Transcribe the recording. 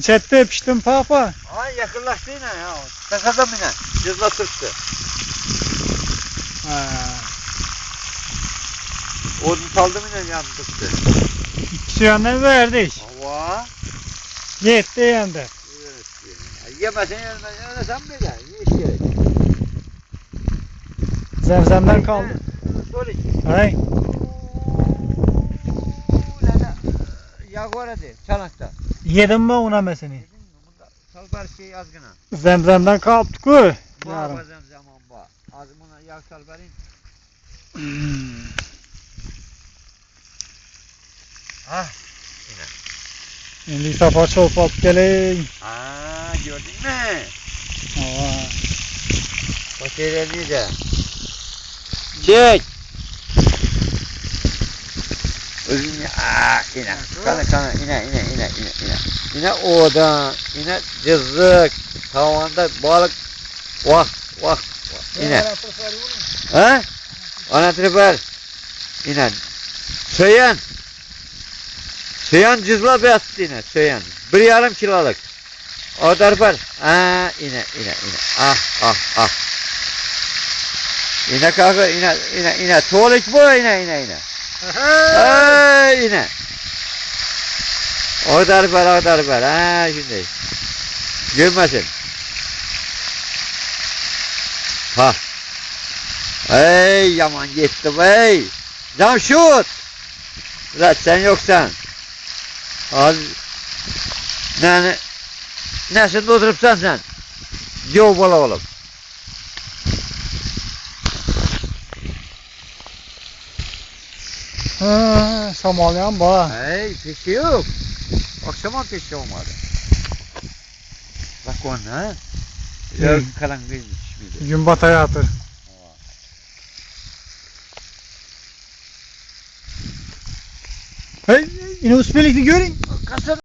Çette piştim papa. Ay yakınlaştı yine ya. Kasadım yine. Cızla sırttı. Odun saldım yine yandı tuttu. İkisi yandan verdik. Hava. Yetti yandı. Yemesin öyle sen mi de? Ne iş gerek? Zemzemden kaldı. Sorry. Ay. Yağ var hadi. Çanakta. Yedim mi ona mesini? Bunda salbar şey azgına. Zemzemden kaldık koy. Bağ bazam zaman bağ. Azmına yağ salbarın. Ah. Şimdi sapa çolp alıp geleyim. Aa gördün mü? Aa. Bakırını da. Çek. Özün ine. Kana ine. İne oda, ine cızlık. Tavanda balık. Vah. İne. Ha? Anahtarı ver. İne. Söyyan cızla beyazdı yine. Söyyan. 1,5 kiloluk. O darbar. İne. Ah. İne kalkı. İne. Tuğlik bu. İne. İne. O darbar. Şimdi. Gülmesin. Ha. Ey yaman gitti ey. Camşut. Ulan sen yoksan. Al. Nesinde oturupsan sen? Yok bala oğlum. Şamalayan bağ. Hey peki yok. Akşama peki olmadı. Bak onu ha. Biraz karanlıkmış mıydı? Gün bataya atır. Hey, yine uspelikli görün. Kasada.